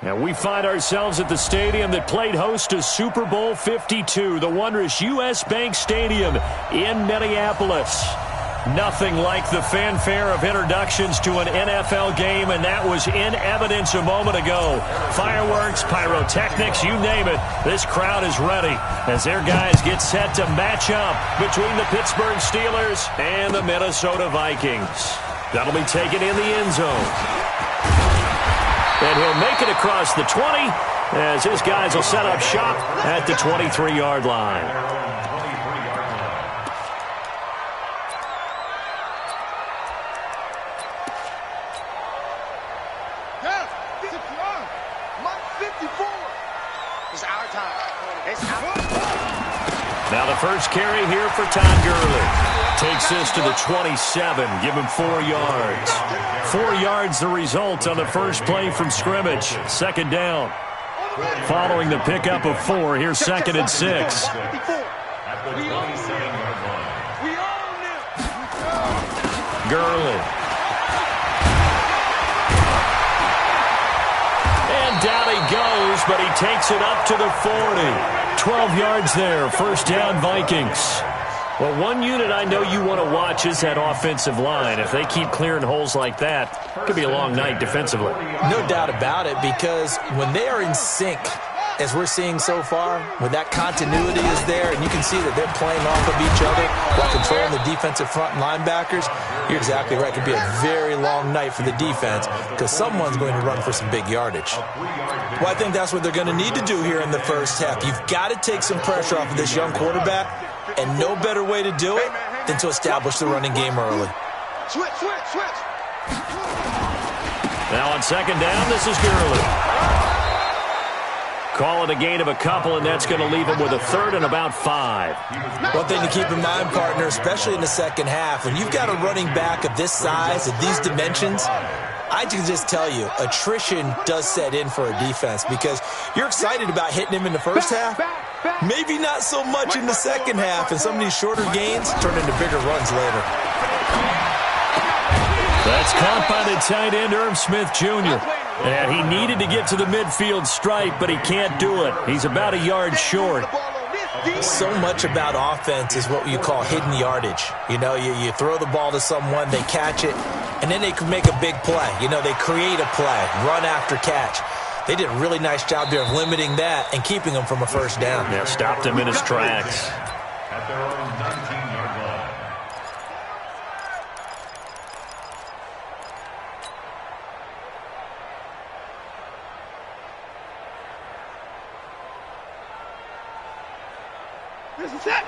And we find ourselves at the stadium that played host to Super Bowl 52, the wondrous U.S. Bank Stadium in Minneapolis. Nothing like the fanfare of introductions to an NFL game, and that was in evidence a moment ago. Fireworks, pyrotechnics, you name it. This crowd is ready as their guys get set to match up between the Pittsburgh Steelers and the Minnesota Vikings. That'll be taken in the end zone. And he'll make it across the 20 as his guys will set up shop at the 23-yard line. Now the first carry here for Todd Gurley. Takes this to the 27. Give him 4 yards. 4 yards the result on the first play from scrimmage. Second down. Following the pickup of 4, here's second and 6. Gurley. And down he goes, but he takes it up to the 40. 12 yards there, first down Vikings. Well, one unit I know you want to watch is that offensive line. If they keep clearing holes like that, it could be a long night defensively. No doubt about it, because when they are in sync, as we're seeing so far, when that continuity is there, and you can see that they're playing off of each other while controlling the defensive front linebackers, you're exactly right. It could be a very long night for the defense because someone's going to run for some big yardage. Well, I think that's what they're going to need to do here in the first half. You've got to take some pressure off of this young quarterback, and no better way to do it than to establish the running game early. Switch. Now on second down, this is Gurley. Call it a gain of a couple, and that's going to leave him with a third and about 5. One thing to keep in mind, partner, especially in the second half, when you've got a running back of this size, of these dimensions, I can just tell you, attrition does set in for a defense because you're excited about hitting him in the first half, maybe not so much in the second half, and some of these shorter gains turn into bigger runs later. That's caught by the tight end, Irv Smith Jr. And he needed to get to the midfield stripe, but he can't do it. He's about a yard short. So much about offense is what you call hidden yardage. You know, you throw the ball to someone, they catch it, and then they can make a big play. You know, they create a play, run after catch. They did a really nice job there of limiting that and keeping him from a first down. Yeah, stopped him in his tracks. At their own 19-yard line. This is it.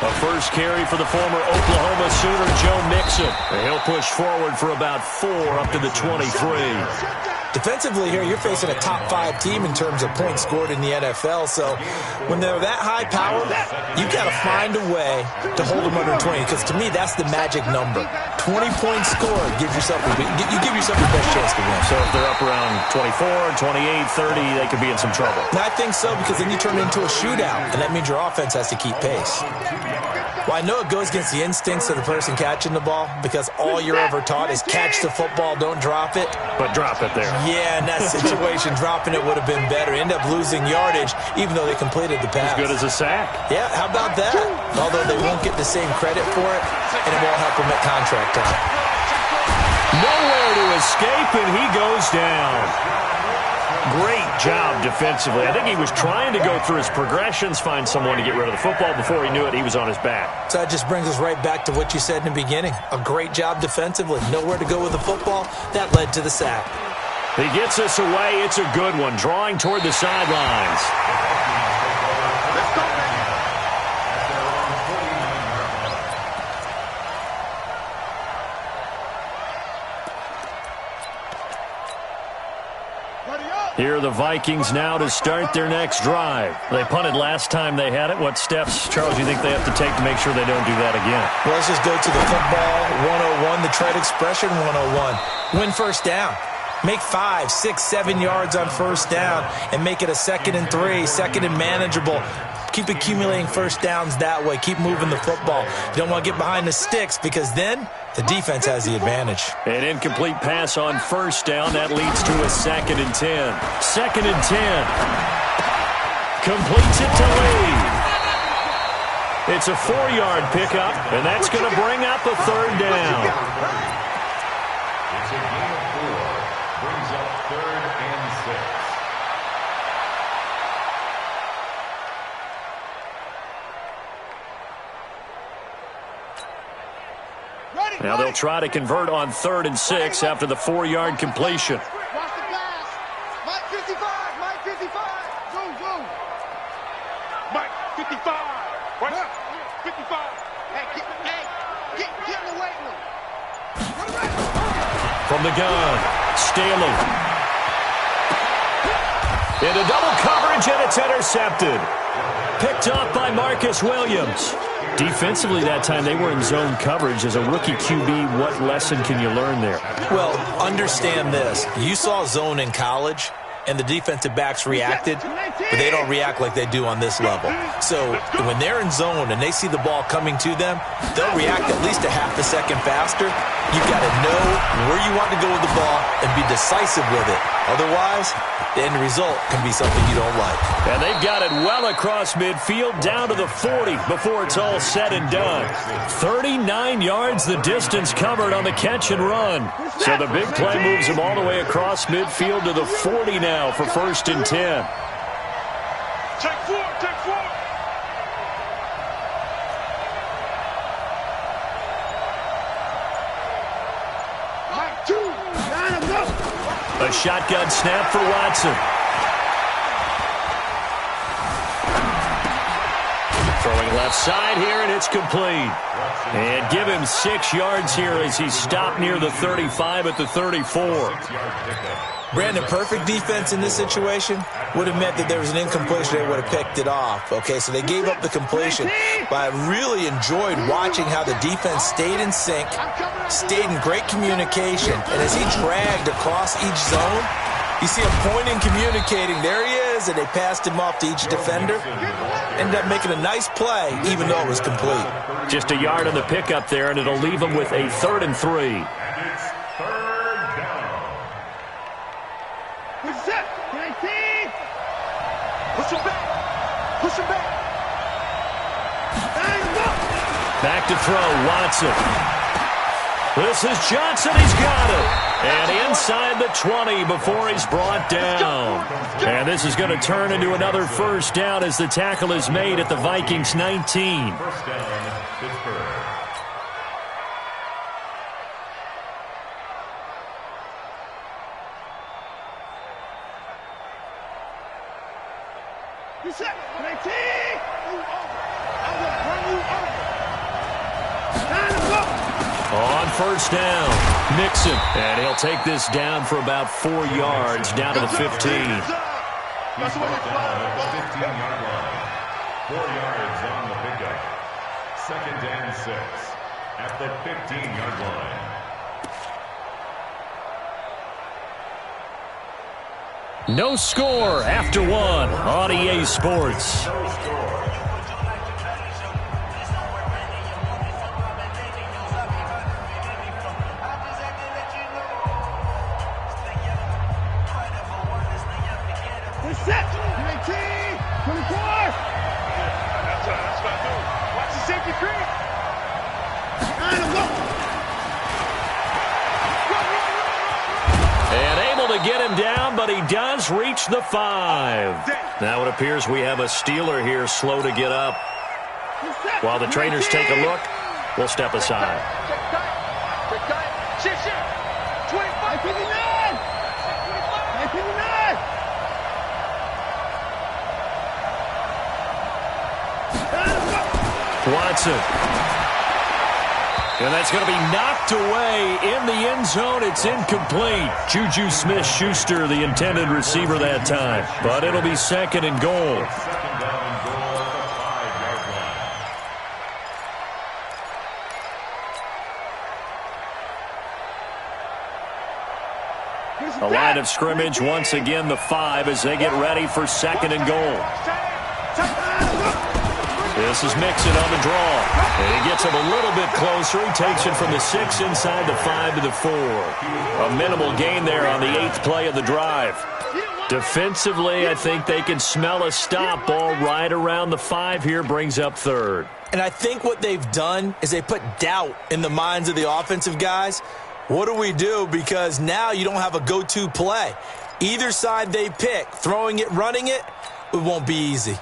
A first carry for the former Oklahoma Sooner, Joe Mixon. And he'll push forward for about 4 up to the 23. Defensively here, you're facing a top-5 team in terms of points scored in the NFL. So when they're that high power, you've got to find a way to hold them under 20. Because to me, that's the magic number. 20 points scored gives yourself you give yourself the best chance to win. So if they're up around 24, 28, 30, they could be in some trouble. And I think so, because then you turn it into a shootout, and that means your offense has to keep pace. Well, I know it goes against the instincts of the person catching the ball, because all you're ever taught is catch the football, don't drop it. But drop it there. Yeah, in that situation, dropping it would have been better. End up losing yardage, even though they completed the pass. As good as a sack. Yeah, how about that? Although they won't get the same credit for it, and it won't help them at contract time. Nowhere to escape, and he goes down. Great job defensively. I think he was trying to go through his progressions, find someone to get rid of the football. Before he knew it, he was on his back. So that just brings us right back to what you said in the beginning. A great job defensively. Nowhere to go with the football. That led to the sack. He gets us away. It's a good one. Drawing toward the sidelines. Let's go. Here are the Vikings now to start their next drive. They punted last time they had it. What steps, Charles, do you think they have to take to make sure they don't do that again? Well, let's just go to the football 101, the trade expression 101. Win first down. Make 5, 6, 7 yards on first down and make it a 2nd and 3, 2nd and manageable. Keep accumulating first downs that way. Keep moving the football. You don't want to get behind the sticks because then the defense has the advantage. An incomplete pass on first down. That leads to a 2nd and 10. 2nd and 10. Completes it to Lee. It's a 4-yard pickup, and that's going to bring up a 3rd down. It's a gain of 4. Brings up 3rd and 6. Now they'll try to convert on 3rd and 6 after the 4-yard completion. Watch the pass. Mike 55. Mike 55. Go. Mike 55. What? 55. Hey, get in the weight room. From the gun, Staley. Into double coverage, and it's intercepted. Picked off by Marcus Williams. Defensively that time, they were in zone coverage. As a rookie QB, what lesson can you learn there? Well, understand this. You saw zone in college, and the defensive backs reacted, but they don't react like they do on this level. So when they're in zone and they see the ball coming to them, they'll react at least a half a second faster. You've got to know where you want to go with the ball and be decisive with it. Otherwise, the end result can be something you don't like. And they've got it well across midfield, down to the 40 before it's all said and done. 39 yards the distance covered on the catch and run. So the big play moves them all the way across midfield to the 40 now for 1st and 10. Take 4. Mike 2. Line him up. A shotgun snap for Watson. Throwing left side here, and it's complete. And give him 6 yards here as he's stopped near the 35 at the 34. Brandon, perfect defense in this situation would have meant that there was an incompletion. They would have picked it off. Okay, so they gave up the completion. But I really enjoyed watching how the defense stayed in sync, stayed in great communication. And as he dragged across each zone, you see him pointing, communicating. There he is, and they passed him off to each defender. Ended up making a nice play, even though it was complete. Just a yard on the pickup there, and it'll leave him with a 3rd and 3. Push him back. Back to throw, Watson. This is Johnson, he's got it. And inside the 20 before he's brought down. And this is going to turn into another 1st down as the tackle is made at the Vikings 19. 1st down, Pittsburgh. Reset. 19. I will run you over. Line him up. On 1st down, Mixon. And he'll take this down for about 4 yards, down to the 15. That's what it's down at the 15-yard line. 4 yards on the pickup. 2nd and 6 at the 15-yard line. No score after 1 on EA Sports. Reset. 19. 24. That's what I do. Watch the safety creep. Line him up. And able to get him down, but he does reach the 5. Now it appears we have a Steeler here slow to get up. While the trainers take a look, we'll step aside. 25. 59. Watson. And that's going to be knocked away in the end zone. It's incomplete. Juju Smith-Schuster, the intended receiver that time. But it'll be 2nd and goal. 2nd down and goal at the 5-yard line. A line of scrimmage once again, the 5, as they get ready for 2nd and goal. This is Mixon on the draw. And he gets him a little bit closer. He takes it from the 6 inside the 5 to the 4. A minimal gain there on the 8th play of the drive. Defensively, I think they can smell a stop. Ball right around the 5 here, brings up 3rd. And I think what they've done is they put doubt in the minds of the offensive guys. What do we do? Because now you don't have a go-to play. Either side they pick, throwing it, running it, it won't be easy.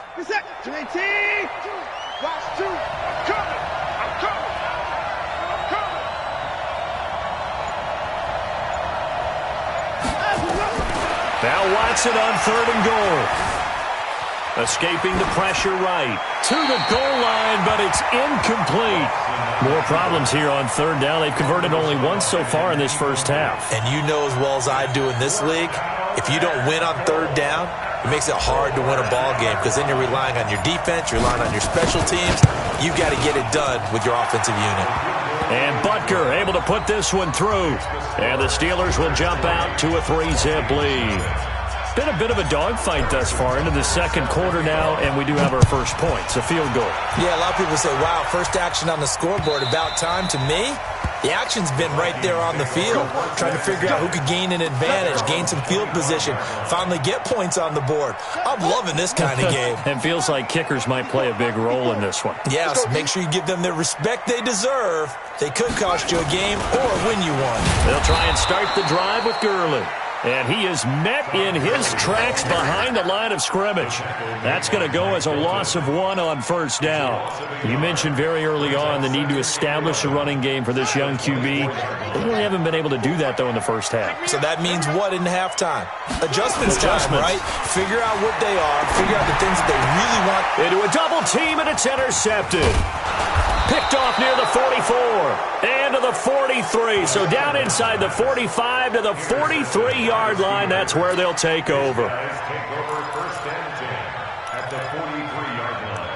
Now Watson on 3rd and goal. Escaping the pressure right. To the goal line, but it's incomplete. More problems here on 3rd down. They've converted only once so far in this first half. And you know as well as I do in this league, if you don't win on 3rd down, it makes it hard to win a ball game because then you're relying on your defense, you're relying on your special teams. You've got to get it done with your offensive unit. And Butker able to put this one through. And the Steelers will jump out to a 3-zip lead. Been a bit of a dogfight thus far into the second quarter now, and we do have our first points, a field goal. Yeah, a lot of people say, wow, first action on the scoreboard, about time. To me, the action's been right there on the field, trying to figure out who could gain an advantage, gain some field position, finally get points on the board. I'm loving this kind of game. It feels like kickers might play a big role in this one. Yes, make sure you give them the respect they deserve. They could cost you a game or win you one. They'll try and start the drive with Gurley. And he is met in his tracks behind the line of scrimmage. That's going to go as a loss of 1 on first down. You mentioned very early on the need to establish a running game for this young QB. They really haven't been able to do that, though, in the first half. So that means what in halftime? Adjustments time, right? Figure out what they are. Figure out the things that they really want. Into a double team, and it's intercepted. Picked off near the 44 and to the 43. So down inside the 45 to the 43-yard line. That's where they'll take over. Take over 1st and 10 at the 43-yard line.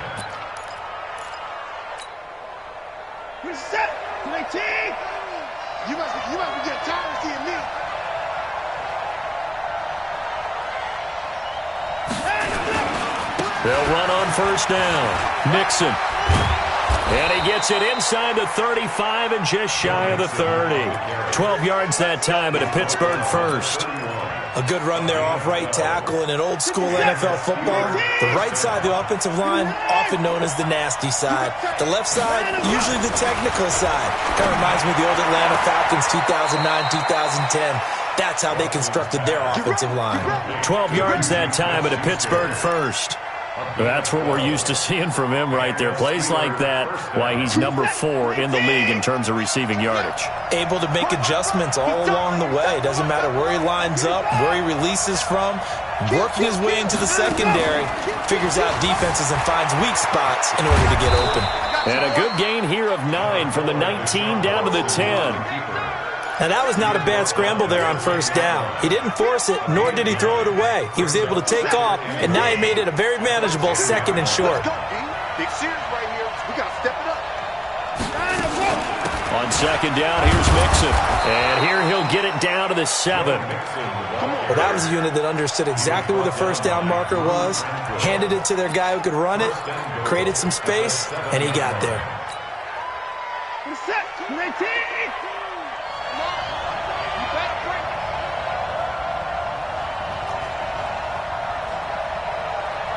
Reset, 19. You must be getting tired of seeing me. They'll run on first down. Mixon. And he gets it inside the 35 and just shy of the 30. 12 yards that time at a Pittsburgh first. A good run there off right tackle in an old-school NFL football. The right side of the offensive line, often known as the nasty side. The left side, usually the technical side. Kind of reminds me of the old Atlanta Falcons 2009-2010. That's how they constructed their offensive line. 12 yards that time at a Pittsburgh first. That's what we're used to seeing from him right there. Plays like that, why he's number 4 in the league in terms of receiving yardage. Able to make adjustments all along the way. Doesn't matter where he lines up, where he releases from. Working his way into the secondary. Figures out defenses and finds weak spots in order to get open. And a good gain here of 9 from the 19 down to the 10. Now, that was not a bad scramble there on first down. He didn't force it, nor did he throw it away. He was able to take off, and now he made it a very manageable 2nd and short. Big series right here. We got to step it up. On 2nd down, here's Mixon. And here he'll get it down to the 7. Well, that was a unit that understood exactly where the first down marker was, handed it to their guy who could run it, created some space, and he got there.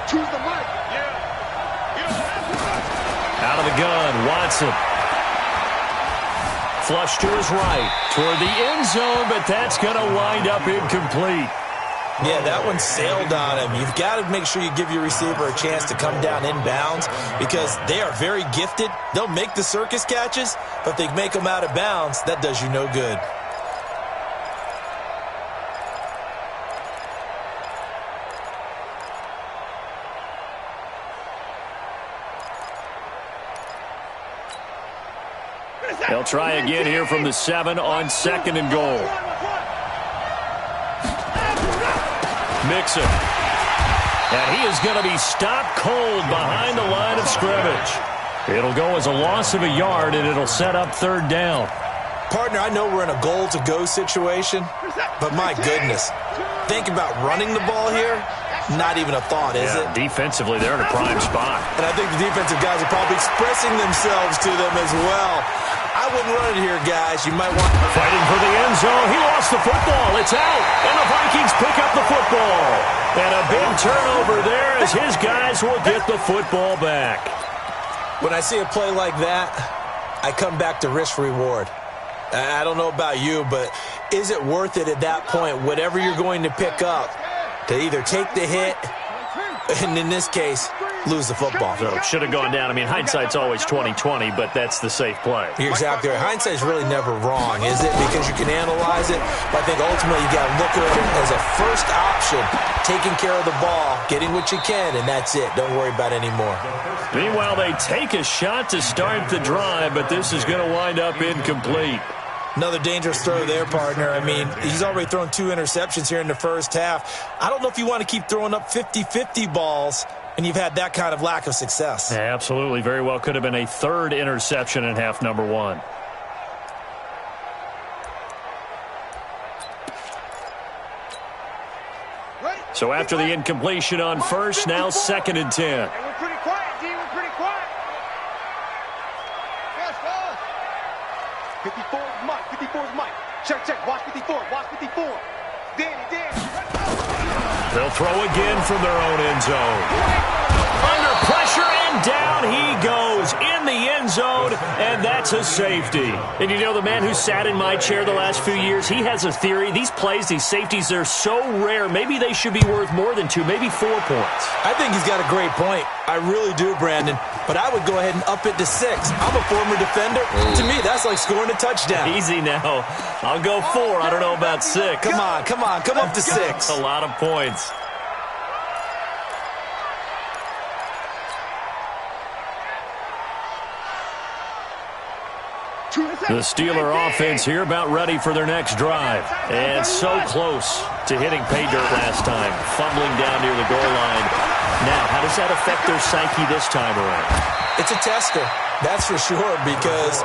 Choose the mic. Out of the gun, Watson. Flush to his right, toward the end zone, but that's going to wind up incomplete. Yeah, that one sailed on him. You've got to make sure you give your receiver a chance to come down inbounds because they are very gifted. They'll make the circus catches, but if they make them out of bounds, that does you no good. They'll try again here from the 7 on 2nd and goal. Mixon. And he is going to be stopped cold behind the line of scrimmage. It'll go as a loss of a yard, and it'll set up 3rd down. Partner, I know we're in a goal-to-go situation, but my goodness. Think about running the ball here. Not even a thought, is it? Defensively, they're in a prime spot. And I think the defensive guys are probably expressing themselves to them as well. I wouldn't run it here, guys. You might want... Fighting for the end zone. He lost the football. It's out. And the Vikings pick up the football. And a big turnover there as his guys will get the football back. When I see a play like that, I come back to risk-reward. I don't know about you, but is it worth it at that point, whatever you're going to pick up, to either take the hit, and in this case, lose the football? So it should have gone down. I mean, hindsight's always 20/20, but that's the safe play. You're exactly right. Hindsight's really never wrong, is it? Because you can analyze it, but I think ultimately you got to look at it as a first option, taking care of the ball, getting what you can, and that's it. Don't worry about it anymore. Meanwhile, they take a shot to start the drive, but this is going to wind up incomplete. Another dangerous throw there, partner. I mean, he's already thrown 2 interceptions here in the first half. I don't know if you want to keep throwing up 50-50 balls, and you've had that kind of lack of success. Yeah, absolutely. Very well could have been a 3rd interception in half number 1. So after the incompletion on first, now 2nd and 10. We're pretty quiet, D. We're pretty quiet. Yes, fellas. 54 is Mike. 54 is Mike. Check. Watch 54. Watch 54. Danny. They'll throw again from their own end zone. Under pressure, and down he goes in the end zone, and that's a safety. And you know, the man who sat in my chair the last few years, he has a theory. These plays, these safeties, they're so rare. Maybe they should be worth more than 2, maybe 4 points. I think he's got a great point. I really do, Brandon. But I would go ahead and up it to 6. I'm a former defender. To me, that's like scoring a touchdown. Easy now. I'll go 4. I don't know about 6. Come on. Come up to 6. A lot of points. The Steeler offense here about ready for their next drive. And so close to hitting pay dirt last time. Fumbling down near the goal line. Now, how does that affect their psyche this time around? It's a tester, that's for sure, because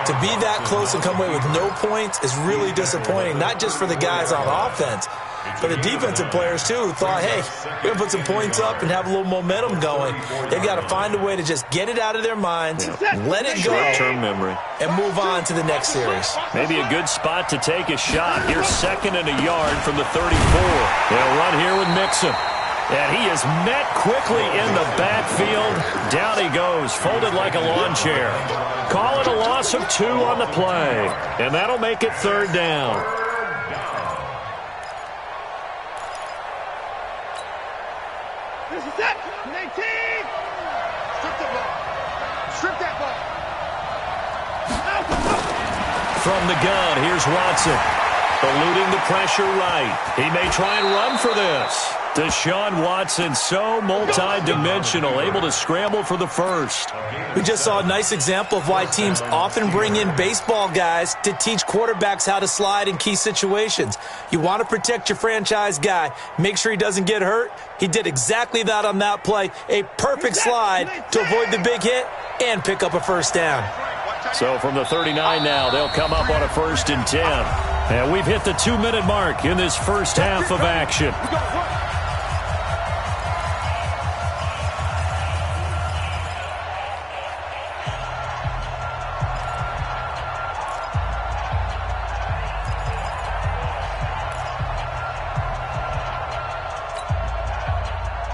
to be that close and come away with no points is really disappointing, not just for the guys on offense, but the defensive players, too, who thought, hey, we're going to put some points up and have a little momentum going. They've got to find a way to just get it out of their minds, let it go, short-term memory, and move on to the next series. Maybe a good spot to take a shot. Here's 2nd and a yard from the 34. They'll run here with Mixon. And he is met quickly in the backfield. Down he goes, folded like a lawn chair. Call it a loss of 2 on the play. And that'll make it 3rd down. This is it. 18. Strip the ball. Strip that ball. From the gun, here's Watson. Eluding the pressure right. He may try and run for this. Deshaun Watson, so multi-dimensional, able to scramble for the first. We just saw a nice example of why teams often bring in baseball guys to teach quarterbacks how to slide in key situations. You want to protect your franchise guy. Make sure he doesn't get hurt. He did exactly that on that play. A perfect slide to avoid the big hit and pick up a first down. So from the 39 now, they'll come up on a 1st and 10. And we've hit the 2-minute mark in this first half of action.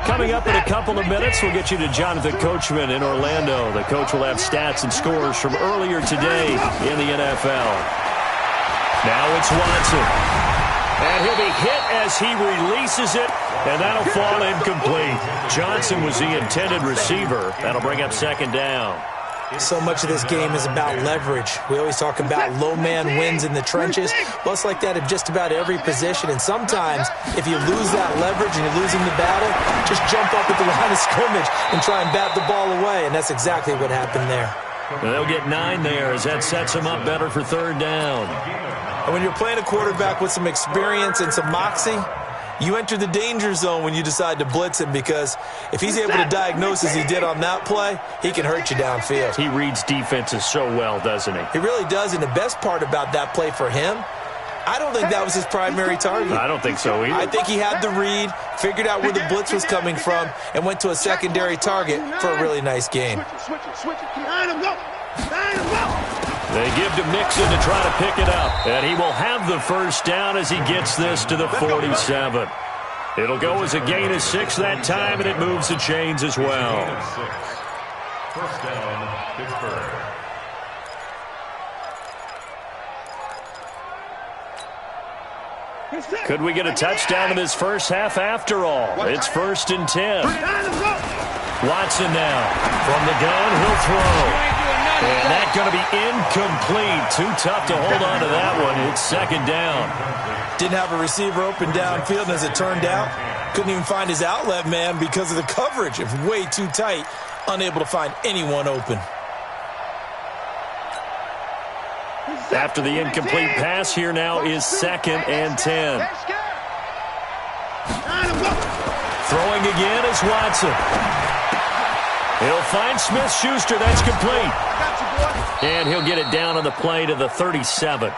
Coming up in a couple of minutes, we'll get you to Jonathan Coachman in Orlando. The coach will have stats and scores from earlier today in the NFL. Now it's Watson. And he'll be hit as he releases it, and that'll fall incomplete. Johnson was the intended receiver. That'll bring up 2nd down. So much of this game is about leverage. We always talk about low man wins in the trenches. Well, it's like that at just about every position. And sometimes, if you lose that leverage and you're losing the battle, just jump up at the line of scrimmage and try and bat the ball away. And that's exactly what happened there. They'll get 9 there as that sets them up better for 3rd down. And when you're playing a quarterback with some experience and some moxie, you enter the danger zone when you decide to blitz him, because if he's able to diagnose as he did on that play, he can hurt you downfield. He reads defenses so well, doesn't he? He really does, and the best part about that play for him, I don't think that was his primary target. I don't think so either. I think he had the read, figured out where the blitz was coming from, and went to a secondary target for a really nice gain. They give to Mixon to try to pick it up, and he will have the first down as he gets this to the 47. It'll go as a gain of 6 that time, and it moves the chains as well. First down, Pittsburgh. Could we get a touchdown in this first half after all? It's 1st and 10. Watson now. From the gun, he'll throw. And that's going to be incomplete. Too tough to hold on to that one. It's 2nd down. Didn't have a receiver open downfield, and as it turned out, couldn't even find his outlet man because of the coverage. It's way too tight. Unable to find anyone open. After the incomplete pass, here now is 2nd and 10. Throwing again is Watson. He'll find Smith-Schuster. That's complete. And he'll get it down on the play to the 37.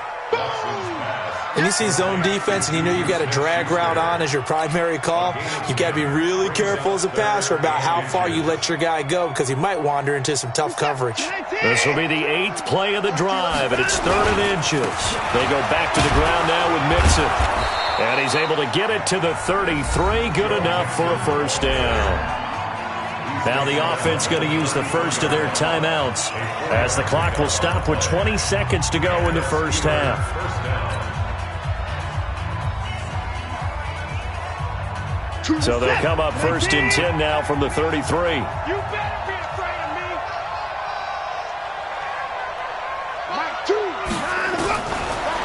When you see zone defense and you know you've got a drag route on as your primary call, you've got to be really careful as a passer about how far you let your guy go because he might wander into some tough coverage. This will be the 8th play of the drive, and it's 3rd and inches. They go back to the ground now with Mixon. And he's able to get it to the 33. Good enough for a first down. Now the offense going to use the first of their timeouts as the clock will stop with 20 seconds to go in the first half. So they'll come up 1st and 10 now from the 33. You better be afraid of me.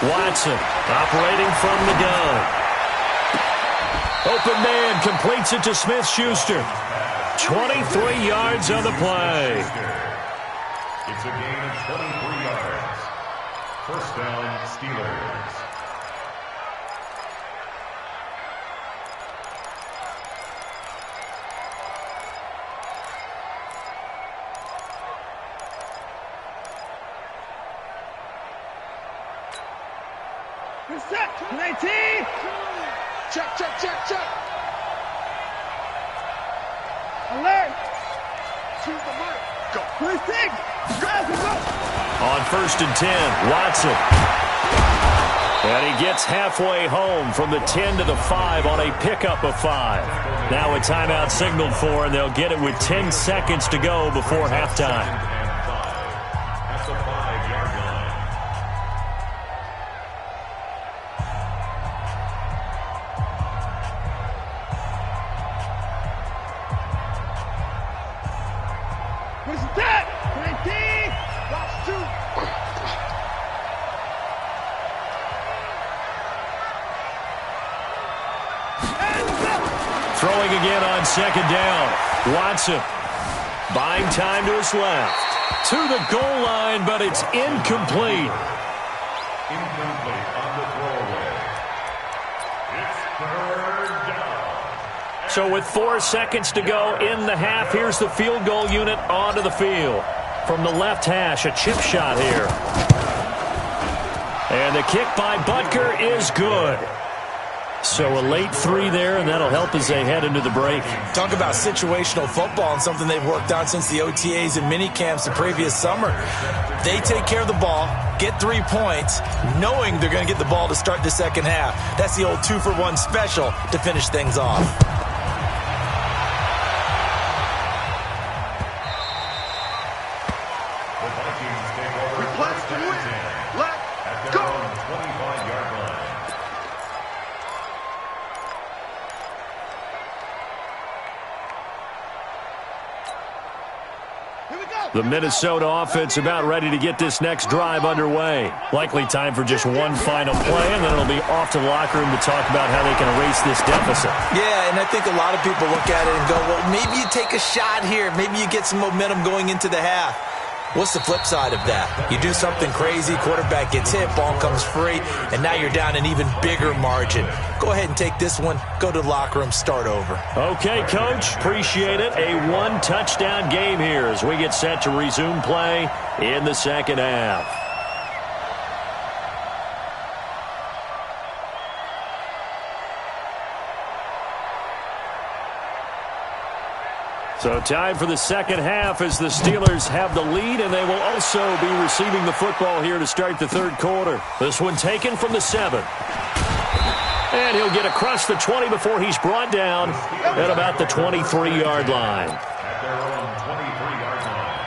Watson operating from the gun. Open man completes it to Smith-Schuster. 23 yards on the play. It's a gain of 23 yards. First down, Steelers. Set. 19. Check, check, check, check. Alert. To the mark. Go. 26. On 1st and 10, Watson. And he gets halfway home from the 10 to the 5 on a pickup of 5. Now a timeout signaled for, and they'll get it with 10 seconds to go before halftime. Throwing again on 2nd down. Watson buying time to his left. To the goal line, but it's incomplete. Incomplete on the throwaway. It's 3rd down. So with 4 seconds to go in the half, here's the field goal unit onto the field. From the left hash, a chip shot here. And the kick by Butker is good. So a late 3 there, and that'll help as they head into the break. Talk about situational football and something they've worked on since the OTAs and mini camps the previous summer. They take care of the ball, get 3 points, knowing they're going to get the ball to start the second half. That's the old 2-for-1 special to finish things off. The Vikings take over first and 10 at their own 25-yard line. The Minnesota offense about ready to get this next drive underway. Likely time for just one final play, and then it'll be off to the locker room to talk about how they can erase this deficit. Yeah, and I think a lot of people look at it and go, well, maybe you take a shot here. Maybe you get some momentum going into the half. What's the flip side of that? You do something crazy, quarterback gets hit, ball comes free, and now you're down an even bigger margin. Go ahead and take this one, go to the locker room, start over. Okay, Coach, appreciate it. A 1-touchdown game here as we get set to resume play in the second half. So time for the second half as the Steelers have the lead, and they will also be receiving the football here to start the third quarter. This one taken from the 7. And he'll get across the 20 before he's brought down at about the 23-yard line. At their own 23-yard line.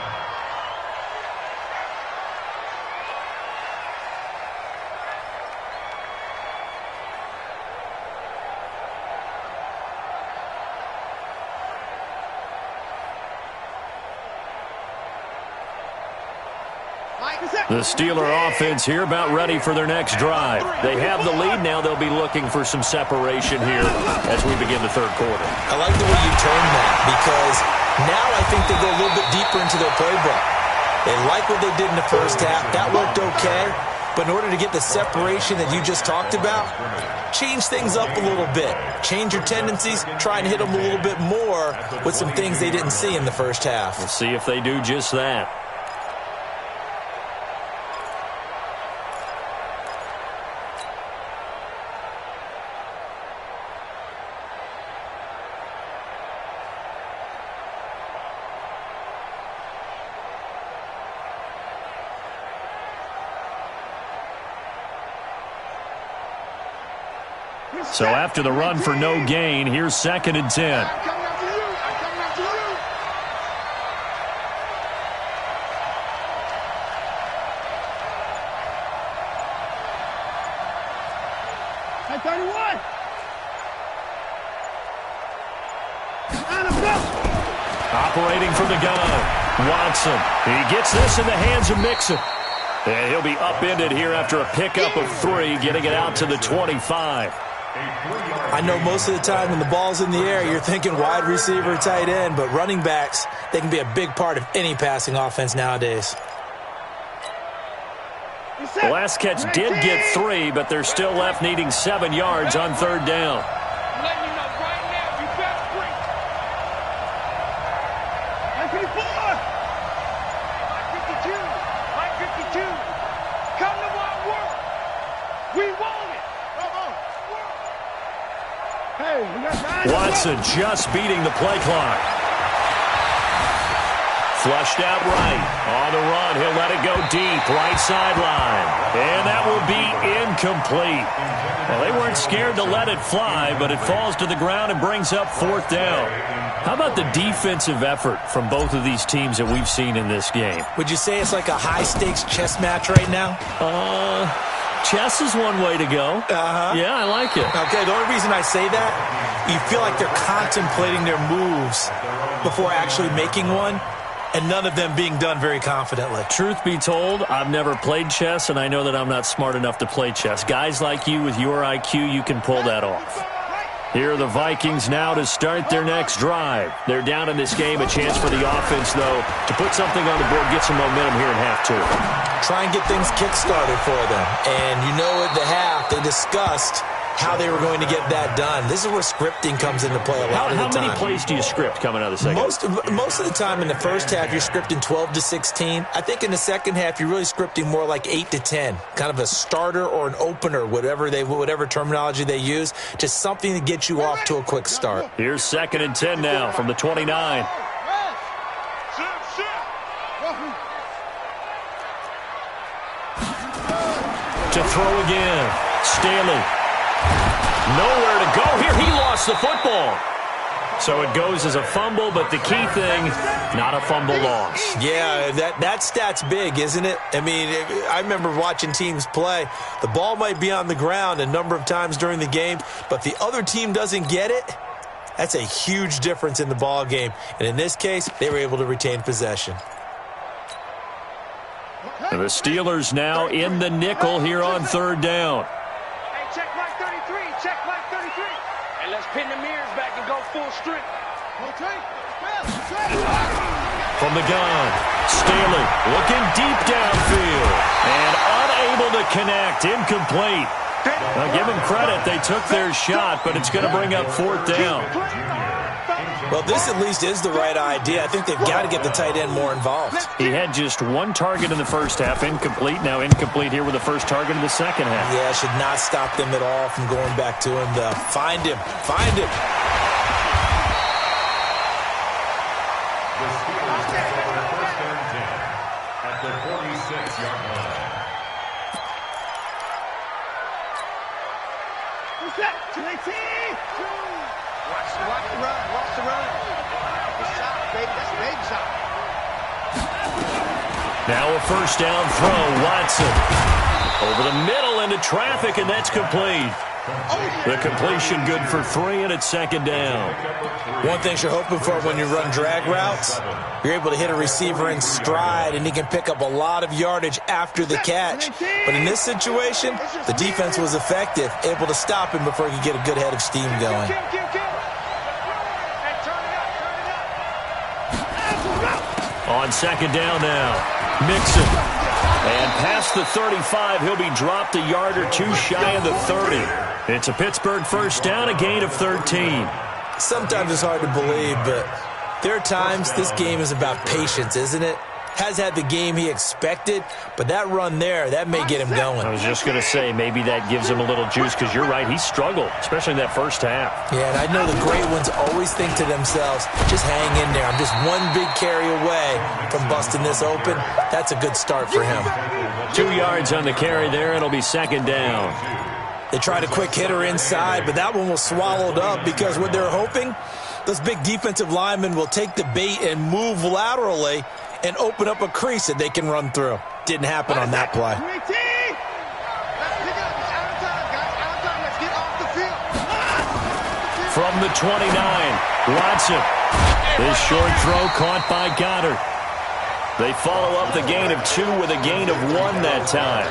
The Steeler offense here about ready for their next drive. They have the lead. Now they'll be looking for some separation here as we begin the third quarter. I like the way you termed that because now I think they go a little bit deeper into their playbook. They like what they did in the first half. That looked okay. But in order to get the separation that you just talked about, change things up a little bit. Change your tendencies. Try and hit them a little bit more with some things they didn't see in the first half. We'll see if they do just that. So after the run for no gain, here's 2nd and 10. Operating from the gun, Watson. He gets this in the hands of Mixon. And he'll be upended here after a pickup of 3, getting it out to the 25. I know most of the time when the ball's in the air, you're thinking wide receiver, tight end, but running backs, they can be a big part of any passing offense nowadays. The last catch did get 3, but they're still left needing 7 yards on 3rd down. Watson just beating the play clock. Flushed out right. On the run, he'll let it go deep. Right sideline. And that will be incomplete. Well, they weren't scared to let it fly, but it falls to the ground and brings up 4th down. How about the defensive effort from both of these teams that we've seen in this game? Would you say it's like a high-stakes chess match right now? Chess is one way to go. Yeah, I like it. Okay, the only reason I say that, you feel like they're contemplating their moves before actually making one, and none of them being done very confidently. Truth be told, I've never played chess, and I know that I'm not smart enough to play chess. Guys like you with your IQ, you can pull that off. Here are the Vikings now to start their next drive. They're down in this game. A chance for the offense, though, to put something on the board, get some momentum here in half 2. Try and get things kick-started for them. And you know at the half, they discussed how they were going to get that done. This is where scripting comes into play a lot of the time. How many plays do you script coming out of the second? Most of the time in the first half, you're scripting 12 to 16. I think in the second half, you're really scripting more like 8 to 10. Kind of a starter or an opener, whatever terminology they use. Just something to get you off to a quick start. Here's 2nd and 10 now from the 29. To throw again. Staley. Nowhere to go here. He lost the football. So it goes as a fumble, but the key thing, not a fumble loss. Yeah, that stat's big, isn't it? I mean, I remember watching teams play. The ball might be on the ground a number of times during the game, but the other team doesn't get it. That's a huge difference in the ball game. And in this case, they were able to retain possession. And the Steelers now in the nickel here on 3rd down. Hey, check Mike 33. Check Mike 33. Hey, let's pin the mirrors back and go full strength. From the gun, Staley looking deep downfield and unable to connect. Incomplete. Now give them credit. They took their shot, but it's going to bring up 4th down. Well, this at least is the right idea. I think they've got to get the tight end more involved. He had just 1 target in the first half, incomplete. Now incomplete here with the first target in the second half. Yeah, should not stop them at all from going back to him. Find him. Find him. Watch the run. Watch the run. Good shot, baby. That's a baby shot. Now a first down throw. Watson over the middle into traffic, and that's complete. The completion good for 3, and it's second down. One thing you're hoping for when you run drag routes, you're able to hit a receiver in stride, and he can pick up a lot of yardage after the catch. But in this situation, the defense was effective, able to stop him before he could get a good head of steam going. On second down now, Mixon. And past the 35, he'll be dropped a yard or two shy of the 30. It's a Pittsburgh first down, a gain of 13. Sometimes it's hard to believe, but there are times this game is about patience, isn't it? Has had the game he expected, but that run there, that may get him going. I was just going to say, maybe that gives him a little juice, because you're right, he struggled, especially in that first half. Yeah, and I know the great ones always think to themselves, just hang in there. I'm just one big carry away from busting this open. That's a good start for him. 2 yards on the carry there, and it'll be second down. They tried a quick hitter inside, but that one was swallowed up because what they're hoping, those big defensive linemen will take the bait and move laterally and open up a crease that they can run through. Didn't happen on that play. From the 29, Watson. His short throw caught by Goddard. They follow up the gain of 2 with a gain of 1 that time.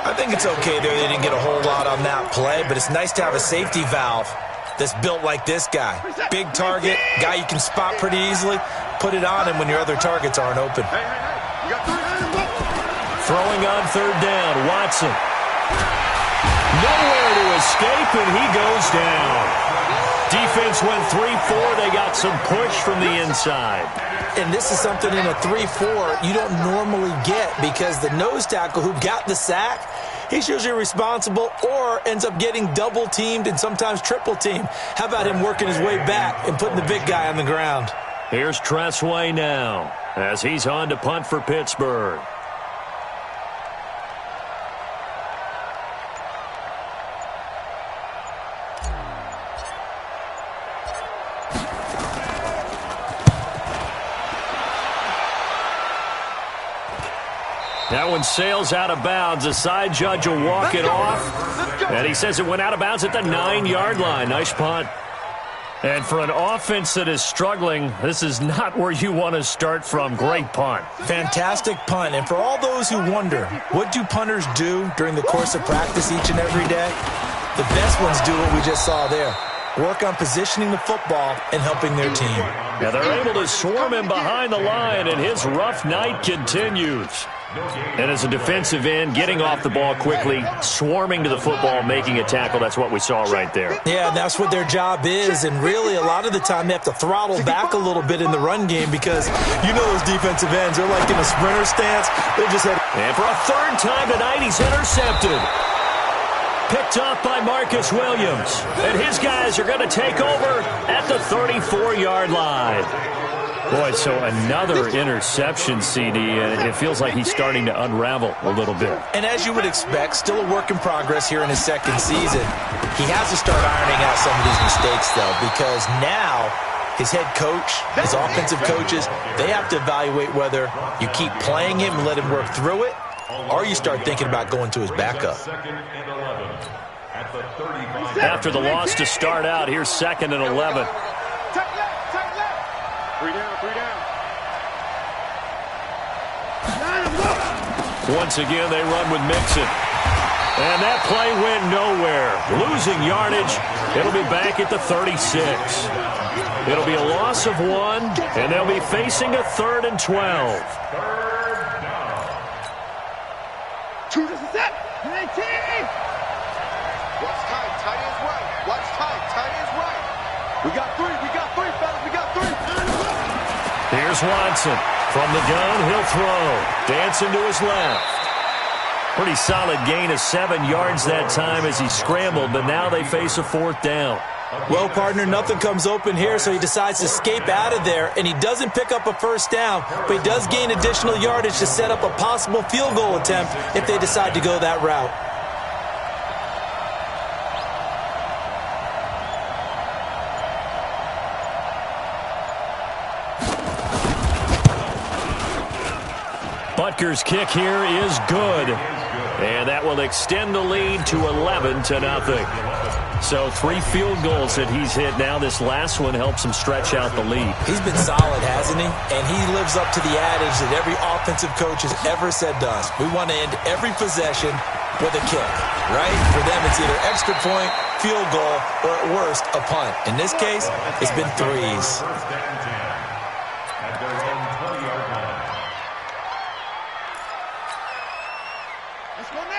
I think it's okay there. They didn't get a whole lot on that play, but it's nice to have a safety valve that's built like this guy. Big target, guy you can spot pretty easily. Put it on him when your other targets aren't open. Throwing on third down, Watson. Nowhere to escape, and he goes down. Defense went 3-4. They got some push from the inside. And this is something in a 3-4 you don't normally get because the nose tackle who got the sack, he's usually responsible or ends up getting double-teamed and sometimes triple-teamed. How about him working his way back and putting the big guy on the ground? Here's Tressway now as he's on to punt for Pittsburgh. That one sails out of bounds. The side judge will walk it off. And he says it went out of bounds at the 9-yard line. Nice punt. And for an offense that is struggling, this is not where you want to start from. Great punt. Fantastic punt. And for all those who wonder, what do punters do during the course of practice each and every day? The best ones do what we just saw there. Work on positioning the football and helping their team. Now they're able to swarm him behind the line, and his rough night continues. And as a defensive end, getting off the ball quickly, swarming to the football, making a tackle, that's what we saw right there. Yeah, and that's what their job is, and really a lot of the time they have to throttle back a little bit in the run game because you know those defensive ends, they're like in a sprinter stance. They just had. And for a third time tonight, he's intercepted. Picked up by Marcus Williams. And his guys are going to take over at the 34-yard line. Boy, so another interception, CD, and it feels like he's starting to unravel a little bit. And as you would expect, still a work in progress here in his second season. He has to start ironing out some of these mistakes, though, because now his head coach, his offensive coaches, they have to evaluate whether you keep playing him and let him work through it, or you start thinking about going to his backup. After the loss to start out, here's 2nd and 11. Once again, they run with Mixon. And that play went nowhere. Losing yardage. It'll be back at the 36. It'll be a loss of 1, and they'll be facing a 3rd and 12. Watch tight, tight is right. Watch tight, tight is right. We got 3, fellas, we got 3. Here's Watson. From the gun, he'll throw. Dancing to his left. Pretty solid gain of 7 yards that time as he scrambled, but now they face a 4th down. Well, partner, nothing comes open here, so he decides to escape out of there, and he doesn't pick up a first down, but he does gain additional yardage to set up a possible field goal attempt if they decide to go that route. Butker's kick here is good. And that will extend the lead to 11-0. So 3 field goals that he's hit now. This last one helps him stretch out the lead. He's been solid, hasn't he? And he lives up to the adage that every offensive coach has ever said to us. We want to end every possession with a kick, right? For them, it's either extra point, field goal, or at worst, a punt. In this case, it's been threes.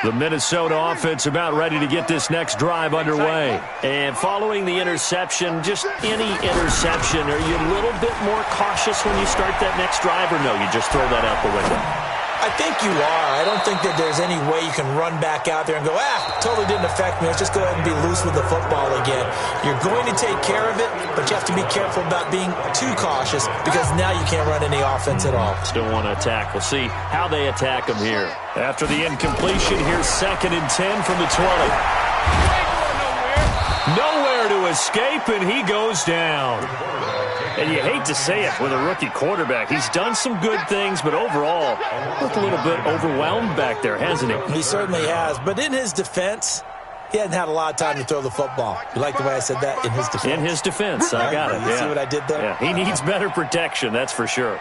The Minnesota offense about ready to get this next drive underway. And following the interception, just any interception, are you a little bit more cautious when you start that next drive, or no, you just throw that out the window? I think you are. I don't think that there's any way you can run back out there and go, totally didn't affect me. Let's just go ahead and be loose with the football again. You're going to take care of it, but you have to be careful about being too cautious because now you can't run any offense at all. Still want to attack. We'll see how they attack them here. After the incompletion, here's 2nd and 10 from the 20. Nowhere to escape, and he goes down. And you hate to say it with a rookie quarterback. He's done some good things, but overall, looked a little bit overwhelmed back there, hasn't he? He certainly has. But in his defense, he hasn't had a lot of time to throw the football. You like the way I said that? In his defense. In his defense. I got it. You see what I did there? Yeah. He needs better protection, that's for sure.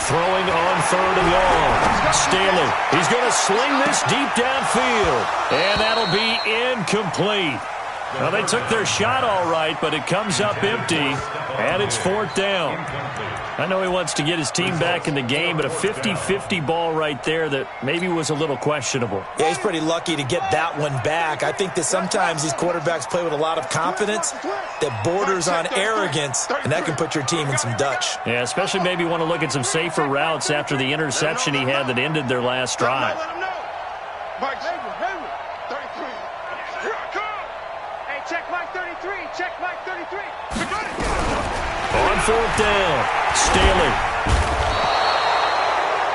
Throwing on 3rd and long. Staley. He's going to sling this deep downfield. And that'll be incomplete. Well, they took their shot all right, but it comes up empty, and it's 4th down. I know he wants to get his team back in the game, but a 50-50 ball right there that maybe was a little questionable. Yeah, he's pretty lucky to get that one back. I think that sometimes these quarterbacks play with a lot of confidence that borders on arrogance, and that can put your team in some Dutch. Yeah, especially maybe want to look at some safer routes after the interception he had that ended their last drive. Check Mike 33. Check Mike 33. On 4th down, Staley.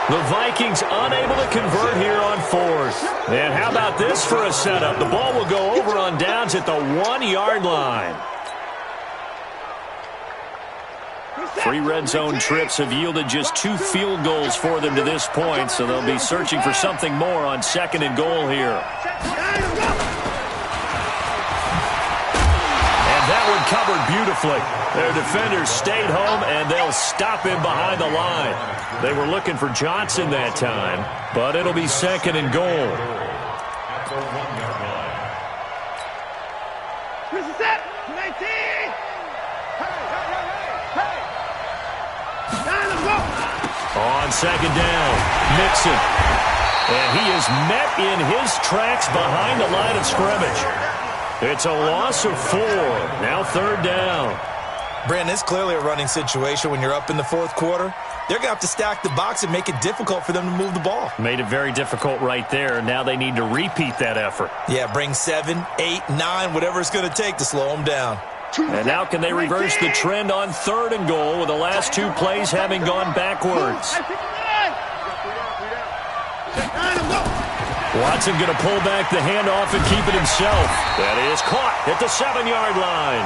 The Vikings unable to convert here on 4th. And how about this for a setup? The ball will go over on downs at the 1-yard line. 3 red zone trips have yielded just 2 field goals for them to this point, so they'll be searching for something more on 2nd and goal here. That one covered beautifully. Their defenders stayed home, and they'll stop him behind the line. They were looking for Johnson that time, but it'll be 2nd and goal. This is it. 19. Hey. Time to go. On 2nd down, Mixon. And he is met in his tracks behind the line of scrimmage. It's a loss of 4. Now 3rd down. Brandon, it's clearly a running situation when you're up in the 4th quarter. They're going to have to stack the box and make it difficult for them to move the ball. Made it very difficult right there. Now they need to repeat that effort. Yeah, bring 7, 8, 9, whatever it's going to take to slow them down. And now can they reverse the trend on 3rd and goal with the last 2 plays having gone backwards? Watson going to pull back the handoff and keep it himself. That is caught at the 7-yard line.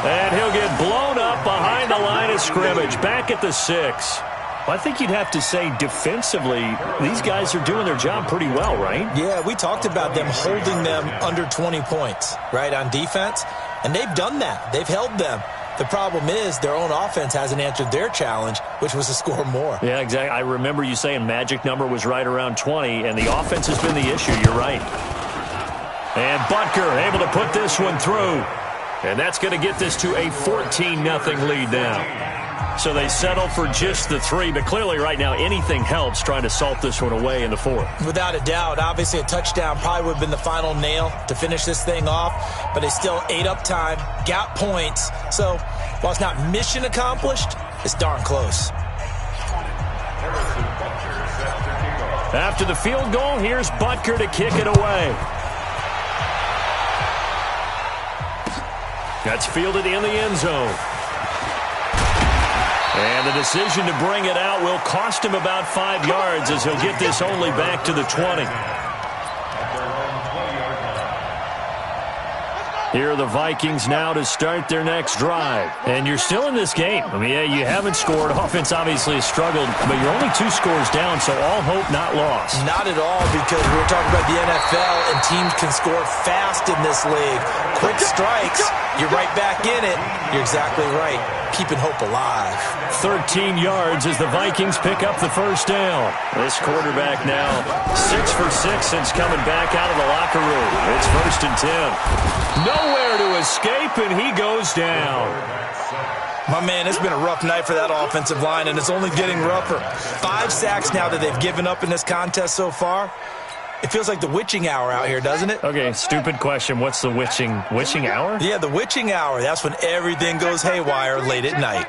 And he'll get blown up behind the line of scrimmage, back at the 6. I think you'd have to say defensively, these guys are doing their job pretty well, right? Yeah, we talked about them holding them under 20 points, right, on defense. And they've done that. They've held them. The problem is their own offense hasn't answered their challenge, which was to score more. Yeah, exactly. I remember you saying magic number was right around 20, and the offense has been the issue. You're right. And Butker able to put this one through. And that's going to get this to a 14-0 lead now. So they settle for just the 3, but clearly right now anything helps trying to salt this one away in the 4th. Without a doubt, obviously a touchdown probably would have been the final nail to finish this thing off, but they still ate up time, got points. So while it's not mission accomplished, it's darn close. After the field goal, here's Butker to kick it away. That's fielded in the end zone. And the decision to bring it out will cost him about 5 yards as he'll get this only back to the 20. Here are the Vikings now to start their next drive. And you're still in this game. I mean, yeah, you haven't scored. Offense obviously has struggled, but you're only 2 scores down, so all hope not lost. Not at all, because we were talking about the NFL, and teams can score fast in this league. Quick strikes, you're right back in it. You're exactly right. Keeping hope alive. 13 yards as the Vikings pick up the first down. This quarterback now 6 for 6 since coming back out of the locker room. It's 1st and 10. Nowhere to escape, and he goes down. My man, it's been a rough night for that offensive line, and it's only getting rougher. 5 sacks now that they've given up in this contest so far. It feels like the witching hour out here, doesn't it? Okay, stupid question. What's the witching hour? Yeah, the witching hour. That's when everything goes haywire late at night.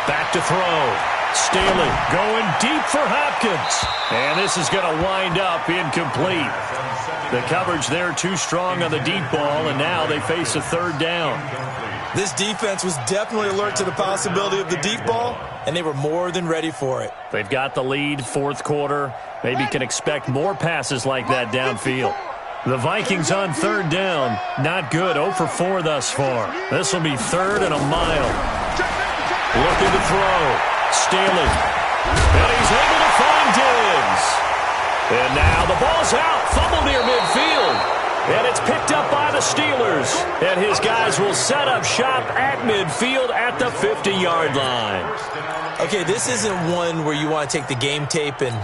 Back to throw. Staley going deep for Hopkins. And this is going to wind up incomplete. The coverage there too strong on the deep ball, and now they face a 3rd down. This defense was definitely alert to the possibility of the deep ball, and they were more than ready for it. They've got the lead, 4th quarter. Maybe can expect more passes like that downfield. The Vikings on 3rd down. Not good. 0 for 4 thus far. This will be 3rd and a mile. Looking to throw. Staley. And he's able to find Diggs. And now the ball's out. Fumble near midfield. And it's picked up by the Steelers. And his guys will set up shop at midfield at the 50-yard line. Okay, this isn't one where you want to take the game tape and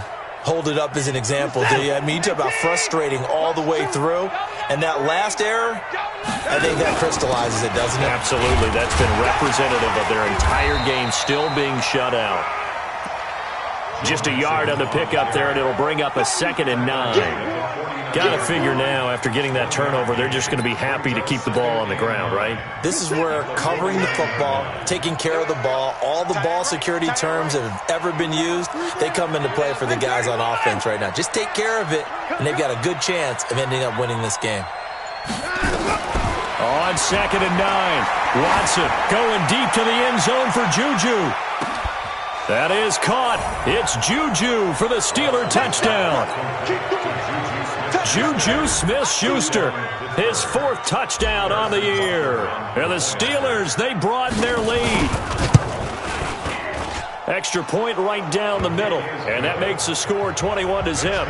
hold it up as an example, do you? I mean, you talk about frustrating all the way through. And that last error, I think that crystallizes it, doesn't it? Absolutely. That's been representative of their entire game still being shut out. Just a yard on the pickup there, and it'll bring up a 2nd and 9. Got to figure now, after getting that turnover, they're just going to be happy to keep the ball on the ground, right? This is where covering the football, taking care of the ball, all the ball security terms that have ever been used, they come into play for the guys on offense right now. Just take care of it, and they've got a good chance of ending up winning this game. On 2nd and 9, Watson going deep to the end zone for Juju. That is caught. It's Juju for the Steeler touchdown. Juju Smith-Schuster, his 4th touchdown on the year. And the Steelers, they broaden their lead. Extra point right down the middle. And that makes the score 21-0.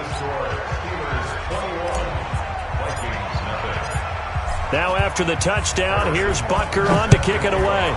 Now after the touchdown, here's Butker on to kick it away.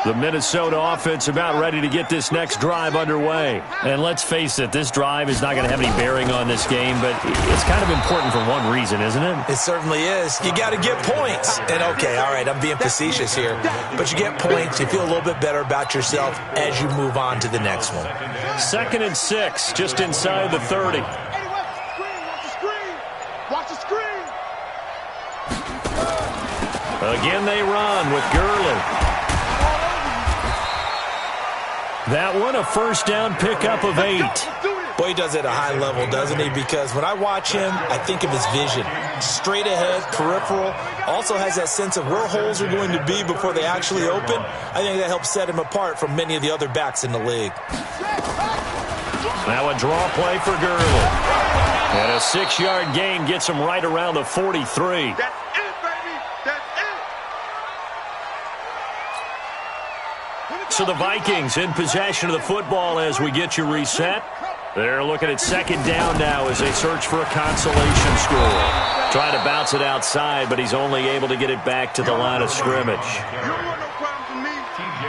The Minnesota offense about ready to get this next drive underway. And let's face it, this drive is not going to have any bearing on this game, but it's kind of important for one reason, isn't it? It certainly is. You got to get points. And okay, all right, I'm being facetious here, but you get points, you feel a little bit better about yourself as you move on to the next one. 2nd and 6, just inside the 30. Again, they run with Gurley. That one, a 1st down pickup of 8. Boy, he does it at a high level, doesn't he? Because when I watch him, I think of his vision. Straight ahead, peripheral. Also has that sense of where holes are going to be before they actually open. I think that helps set him apart from many of the other backs in the league. Now a draw play for Gurley. And a 6-yard gain gets him right around the 43. So the Vikings in possession of the football as we get you reset. They're looking at 2nd down now as they search for a consolation score. Trying to bounce it outside, but he's only able to get it back to the line of scrimmage.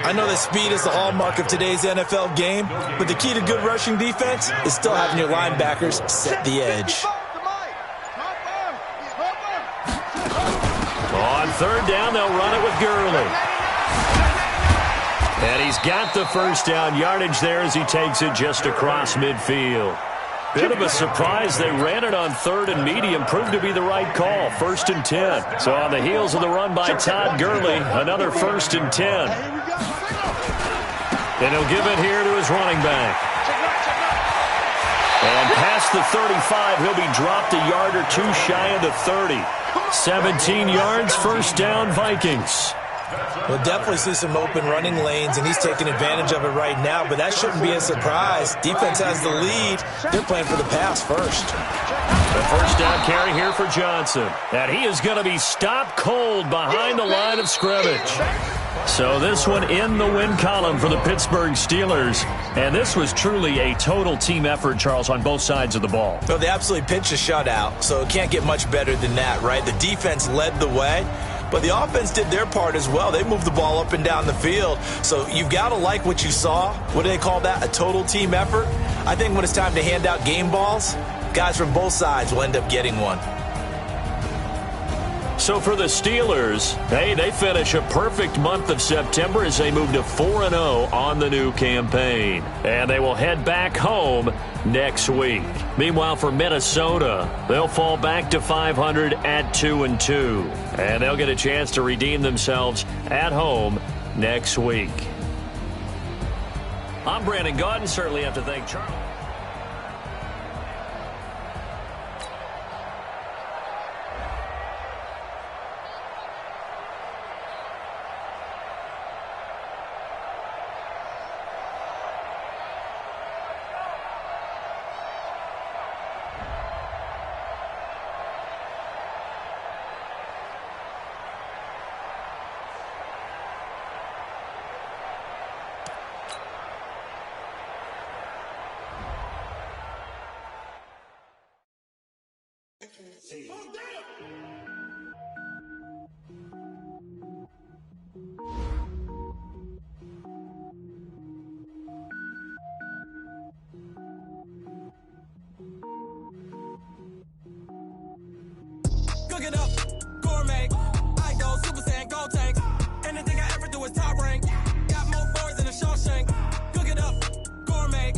I know that speed is the hallmark of today's NFL game, but the key to good rushing defense is still having your linebackers set the edge. On 3rd down, they'll run it with Gurley. And he's got the 1st down yardage there as he takes it just across midfield. Bit of a surprise. They ran it on 3rd and medium. Proved to be the right call. 1st and 10. So on the heels of the run by Todd Gurley, another 1st and 10. And he'll give it here to his running back. And past the 35, he'll be dropped a yard or two shy of the 30. 17 yards, first down, Vikings. We'll definitely see some open running lanes, and he's taking advantage of it right now, but that shouldn't be a surprise. Defense has the lead. They're playing for the pass first. The first down carry here for Johnson. And he is going to be stopped cold behind the line of scrimmage. So this one in the win column for the Pittsburgh Steelers. And this was truly a total team effort, Charles, on both sides of the ball. Well, they absolutely pitched a shutout, so it can't get much better than that, right? The defense led the way, but the offense did their part as well. They moved the ball up and down the field. So you've got to like what you saw. What do they call that? A total team effort? I think when it's time to hand out game balls, guys from both sides will end up getting one. So for the Steelers, hey, they finish a perfect month of September as they move to 4-0 on the new campaign. And they will head back home next week. Meanwhile, for Minnesota, they'll fall back to 500 at 2-2. And they'll get a chance to redeem themselves at home next week. I'm Brandon Gaudin. Certainly have to thank Charlie. Cook it up, gourmet. I go Super Saiyan, go tank. Anything I ever do is top rank. Got more boys than a Shawshank. Cook it up, gourmet.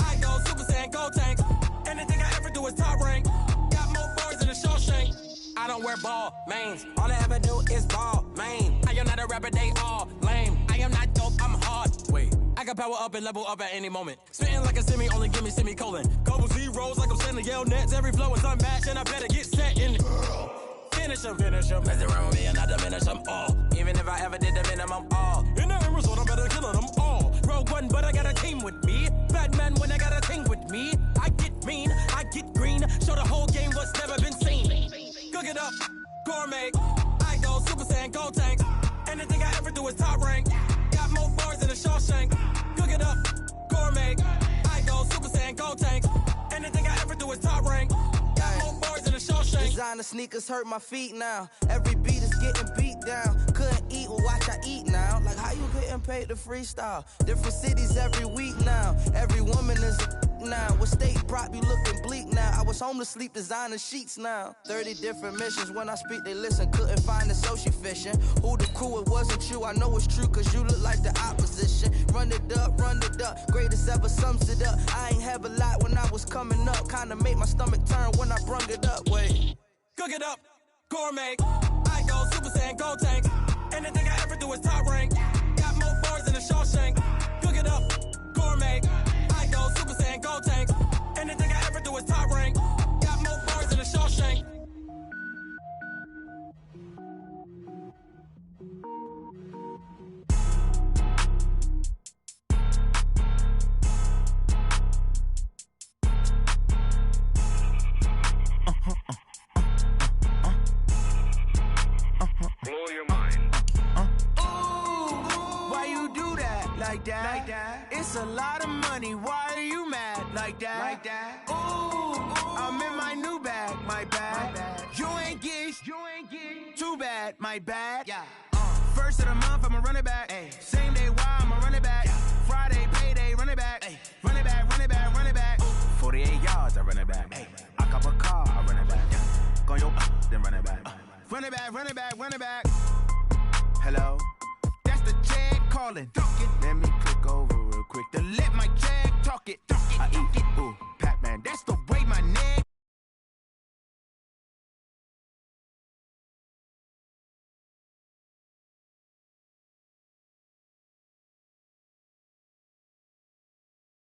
I go Super Saiyan, go tank. Anything I ever do is top rank. Got more boys than a Shawshank. I don't wear ball mains. All I ever do is ball main. I am not a rapper, they all lame. I am not dope, I'm hard. Wait, I can power up and level up at any moment. Spitting like a semi, only give me semicolon. Couple zeros like I'm sending yell nets. Every flow is unmatched and I better get set in. Finish them. Mess around with me and I diminish them all. Even if I ever did the minimum all. In the end result, I'm better killing them all. Rogue One, but I got a team with me. Batman when I got a team with me. I get mean, I get green. Show the whole game what's never been seen. Cook it up, gourmet. I go Super Saiyan, go tank. Anything I ever do is top rank. Got more bars than a Shawshank. Cook it up, gourmet. I go Super Saiyan, go tank. Anything I ever do is top rank. Got more bars than a Shawshank. Designer sneakers hurt my feet now. Every beat is getting beat down. Couldn't eat, well watch I eat now. Like how you getting paid to freestyle? Different cities every week now. Every woman is a now. What state prop you looking bleak now? I was home to sleep, designer sheets now. 30 different missions. When I speak they listen. Couldn't find it, so she fishing. Who the crew, it wasn't you. I know it's true cause you look like the opposition. Run it up, greatest ever sums it up. I ain't have a lot when I was coming up. Kinda made my stomach turn when I brung it up. Wait. Cook it up, gourmet. I go Super Saiyan, go tank. Anything I ever do is top rank. Got more bars than a Shawshank. Cook it up, gourmet. I go Super Saiyan, go tank. Anything I ever do is top rank. Got more bars than a Shawshank. Blow your mind. Why you do that? Like that? It's a lot of money. Why are you mad? Like that? Ooh, I'm in my new bag. My bad. You ain't getting too bad. My bad. Yeah. First of the month, I'ma run it back. Ay. Same day, why I'ma run it back. Yeah. Friday, payday, run it back. Ay. Run it back. 48 yards, I run it back. Ay. I cop a car, I run it back. Go yo, then run it back. Run it back. Hello? That's the check calling. Let me click over real quick to let my check talk it. I eat it, ooh,